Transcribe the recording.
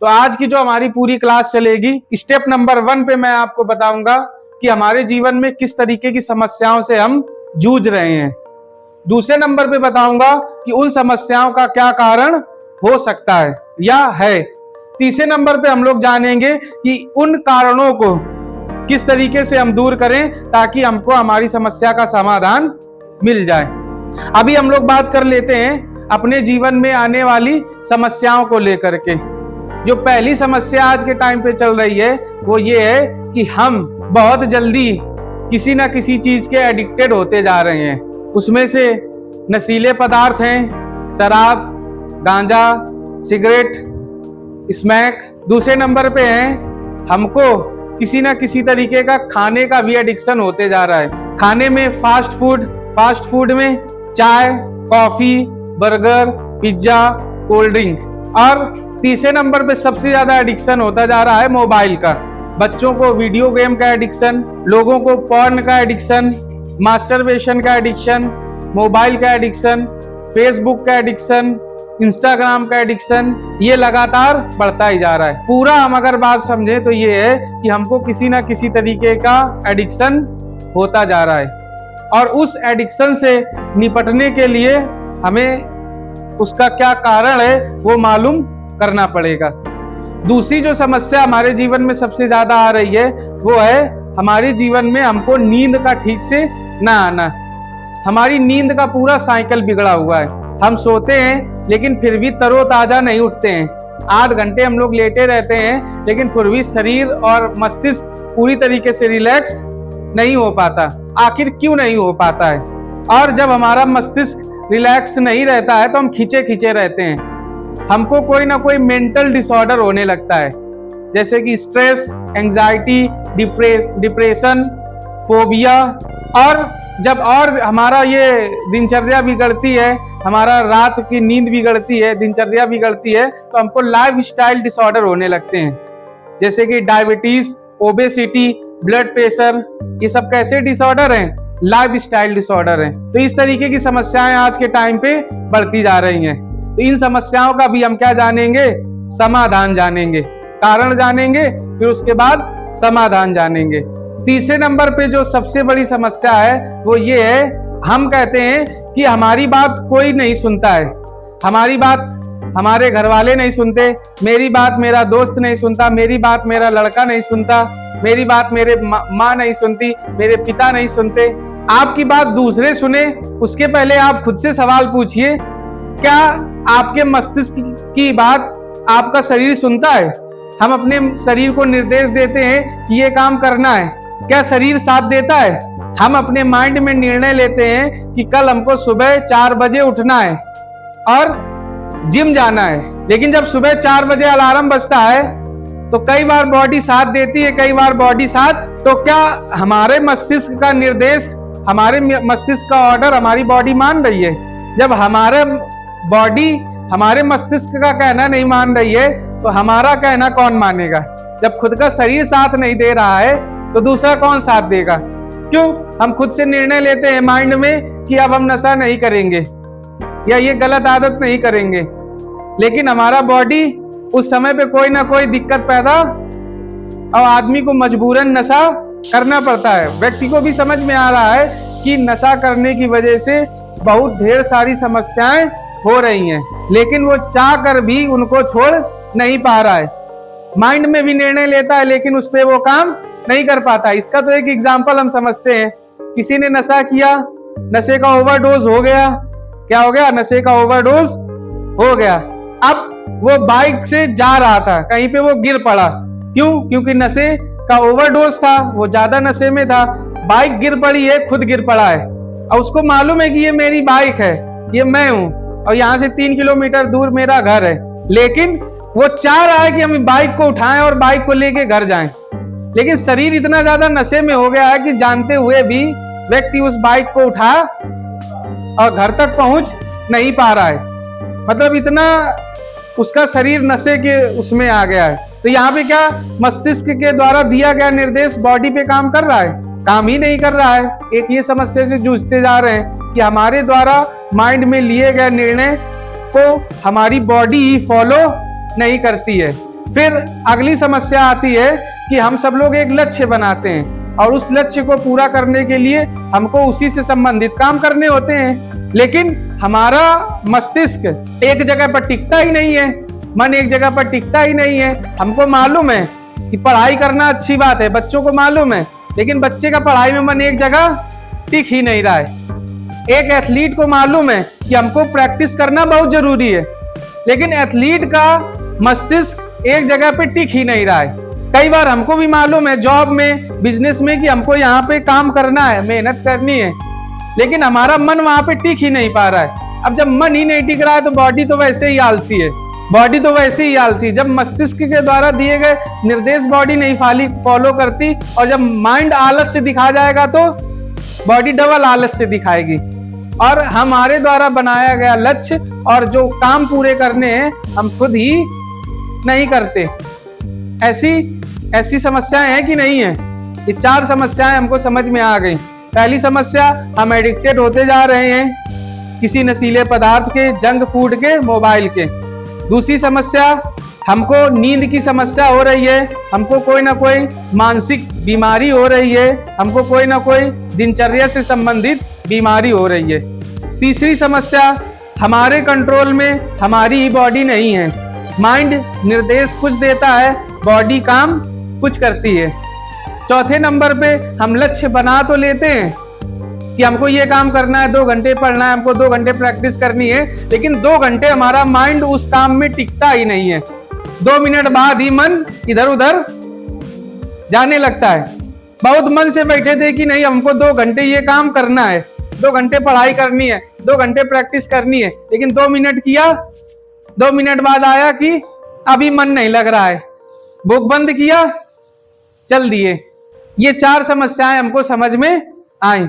तो आज की जो हमारी पूरी क्लास चलेगी, स्टेप नंबर 1 पे मैं आपको बताऊंगा कि हमारे जीवन में किस तरीके की समस्याओं से हम जूझ रहे हैं। दूसरे नंबर पे बताऊंगा कि उन समस्याओं का क्या कारण हो सकता है या है। तीसरे नंबर पे हम लोग जानेंगे कि उन कारणों को किस तरीके से हम दूर करें ताकि हमको हमारी समस्या का समाधान मिल जाए। अभी हम लोग बात कर लेते हैं अपने जीवन में आने वाली समस्याओं को लेकर के। जो पहली समस्या आज के टाइम पे चल रही है वो ये है कि हम बहुत जल्दी किसी ना किसी चीज के एडिक्टेड होते जा रहे हैं। उसमें से नशीले पदार्थ हैं, शराब, गांजा, सिगरेट, स्मैक। दूसरे नंबर पे है हमको किसी ना किसी तरीके का खाने का भी एडिक्शन होते जा रहा है। खाने में फास्ट फूड में चाय, coffee, burger, pizza, cold drink. और तीसरे नंबर पे सबसे ज्यादा एडिक्शन होता जा रहा है मोबाइल का। बच्चों को वीडियो गेम का एडिक्शन, लोगों को पॉर्न का एडिक्शन, मास्टरबेशन का एडिक्शन, मोबाइल का एडिक्शन, फेसबुक का एडिक्शन, इंस्टाग्राम का एडिक्शन, ये लगातार बढ़ता ही जा रहा है। पूरा हम अगर बात समझे तो ये है कि हमको किसी ना किसी तरीके का एडिक्शन होता जा रहा है और उस एडिक्शन से निपटने के लिए हमें उसका क्या कारण है वो मालूम करना पड़ेगा। दूसरी जो समस्या हमारे जीवन में सबसे ज्यादा आ रही है वो है हमारे जीवन में हमको नींद का ठीक से ना आना। हमारी नींद का पूरा साइकिल बिगड़ा हुआ है। हम सोते हैं लेकिन फिर भी तरोताजा नहीं उठते हैं। 8 घंटे हम लोग लेटे रहते हैं लेकिन फिर भी शरीर और मस्तिष्क पूरी तरीके से रिलैक्स नहीं हो पाता। आखिर क्यों नहीं हो पाता है? और जब हमारा मस्तिष्क रिलैक्स नहीं रहता है तो हम खींचे खींचे रहते हैं। हमको कोई ना कोई मेंटल डिसऑर्डर होने लगता है, जैसे कि स्ट्रेस, एंजाइटी, डिप्रेशन, फोबिया। और जब और हमारा ये दिनचर्या बिगड़ती है, हमारा रात की नींद बिगड़ती है, दिनचर्या बिगड़ती है, तो हमको लाइफस्टाइल डिसऑर्डर होने लगते हैं, जैसे कि डायबिटीज, ओबेसिटी, ब्लड प्रेशर। ये सब कैसे डिसऑर्डर हैं? लाइफस्टाइल डिसऑर्डर हैं। तो इस तरीके की समस्याएं आज के टाइम पे बढ़ती जा रही हैं। तो इन समस्याओं का भी हम क्या जानेंगे? समाधान जानेंगे। कारण जानेंगे, फिर उसके बाद समाधान जानेंगे। तीसरे नंबर पे जो सबसे बड़ी समस्या है वो ये है, हम कहते हैं कि हमारी बात कोई नहीं सुनता है। हमारी बात हमारे घर वाले नहीं सुनते, मेरी बात मेरा दोस्त नहीं सुनता, मेरी बात मेरा लड़का नहीं सुनता, मेरी बात मेरे माँ नहीं सुनती, मेरे पिता नहीं सुनते। आपकी बात दूसरे सुने उसके पहले आप खुद से सवाल पूछिए, क्या आपके मस्तिष्क की बात आपका शरीर सुनता है? हम अपने शरीर को निर्देश देते हैं कि ये काम करना है, क्या शरीर साथ देता है? हम अपने माइंड में निर्णय लेते हैं कि कल हमको सुबह 4 बजे उठना है और जिम जाना है, लेकिन जब सुबह 4 बजे अलार्म बजता है तो कई बार बॉडी साथ देती है, कई बार बॉडी साथ। तो क्या हमारे मस्तिष्क का निर्देश, हमारे मस्तिष्क का ऑर्डर हमारी बॉडी मान रही है? जब हमारे बॉडी हमारे मस्तिष्क का कहना नहीं मान रही है तो हमारा कहना कौन मानेगा? जब खुद का शरीर साथ नहीं दे रहा है तो दूसरा कौन साथ देगा? क्यों? हम खुद से निर्णय लेते हैं माइंड में कि अब हम नशा नहीं करेंगे या ये गलत आदत नहीं करेंगे, लेकिन हमारा बॉडी उस समय पे कोई ना कोई दिक्कत पैदा और आदमी को मजबूरन नशा करना पड़ता है। व्यक्ति को भी समझ में आ रहा है कि नशा करने की वजह से बहुत ढेर सारी समस्याएं हो रही हैं, लेकिन वो चाह कर भी उनको छोड़ नहीं पा रहा है। माइंड में भी निर्णय लेता है लेकिन उस पर वो काम नहीं कर पाता। इसका तो एक एग्जाम्पल हम समझते हैं, किसी ने नशा किया, नशे का ओवरडोज हो गया। क्या हो गया? नशे का ओवरडोज हो गया। अब वो बाइक से जा रहा था, कहीं पे वो गिर पड़ा। क्यों? क्योंकि नशे का ओवरडोज था, वो ज्यादा नशे में था। बाइक गिर पड़ी है, खुद गिर पड़ा है और उसको मालूम है कि ये मेरी बाइक है, ये मैं हूं और यहाँ से 3 किलोमीटर दूर मेरा घर है, लेकिन वो चाह रहा है कि हम बाइक को उठाएं और बाइक को लेके घर जाएं। लेकिन शरीर इतना ज्यादा नशे में हो गया है कि जानते हुए भी व्यक्ति उस बाइक को उठा और घर तक पहुंच नहीं पा रहा है। मतलब इतना उसका शरीर नशे के उसमें आ गया है। तो यहाँ पे क्या मस्तिष्क के द्वारा दिया गया निर्देश बॉडी पे काम कर रहा है? काम ही नहीं कर रहा है। एक ये समस्या से जूझते जा रहे हैं कि हमारे द्वारा माइंड में लिए गए निर्णय को हमारी बॉडी ही फॉलो नहीं करती है। फिर अगली समस्या आती है कि हम सब लोग एक लक्ष्य बनाते हैं और उस लक्ष्य को पूरा करने के लिए हमको उसी से संबंधित काम करने होते हैं, लेकिन हमारा मस्तिष्क एक जगह पर टिकता ही नहीं है, मन एक जगह पर टिकता ही नहीं है। हमको मालूम है कि पढ़ाई करना अच्छी बात है, बच्चों को मालूम है, लेकिन बच्चे का पढ़ाई में मन एक जगह टिक ही नहीं रहा है। एक एथलीट को मालूम है कि हमको प्रैक्टिस करना बहुत जरूरी है, लेकिन एथलीट का मस्तिष्क एक जगह पे टिक ही नहीं रहा है। कई बार हमको भी मालूम है जॉब में, बिजनेस में, कि हमको यहाँ पे काम करना है, मेहनत करनी है, लेकिन हमारा मन वहां पे टिक ही नहीं पा रहा है। अब जब मन ही नहीं टिक रहा है तो बॉडी तो वैसे ही आलसी है, बॉडी तो वैसे ही आलसी। जब मस्तिष्क के द्वारा दिए गए निर्देश बॉडी नहीं फॉलो करती, और जब माइंड आलस से दिखा जाएगा तो बॉडी डबल आलस से दिखाएगी, और हमारे द्वारा बनाया गया लक्ष्य और जो काम पूरे करने हैं हम खुद ही नहीं करते। ऐसी समस्याएं हैं कि नहीं है? ये 4 समस्याएं हमको समझ में आ गई। पहली समस्या, हम एडिक्टेड होते जा रहे हैं किसी नशीले पदार्थ के, जंक फूड के, मोबाइल के। दूसरी समस्या, हमको नींद की समस्या हो रही है, हमको कोई ना कोई मानसिक बीमारी हो रही है, हमको कोई ना कोई दिनचर्या से संबंधित बीमारी हो रही है। तीसरी समस्या, हमारे कंट्रोल में हमारी बॉडी नहीं है, माइंड निर्देश कुछ देता है, बॉडी काम कुछ करती है। चौथे नंबर पे, हम लक्ष्य बना तो लेते हैं कि हमको ये काम करना है, 2 घंटे पढ़ना है, हमको 2 घंटे प्रैक्टिस करनी है, लेकिन 2 घंटे हमारा माइंड उस काम में टिकता ही नहीं है। 2 मिनट बाद ही मन इधर उधर जाने लगता है। बहुत मन से बैठे थे कि नहीं हमको 2 घंटे ये काम करना है, 2 घंटे पढ़ाई करनी है, 2 घंटे प्रैक्टिस करनी है, लेकिन 2 मिनट किया, 2 मिनट बाद आया कि अभी मन नहीं लग रहा है, बुक बंद किया, चल दिए। ये 4 समस्याएं हमको समझ में आई।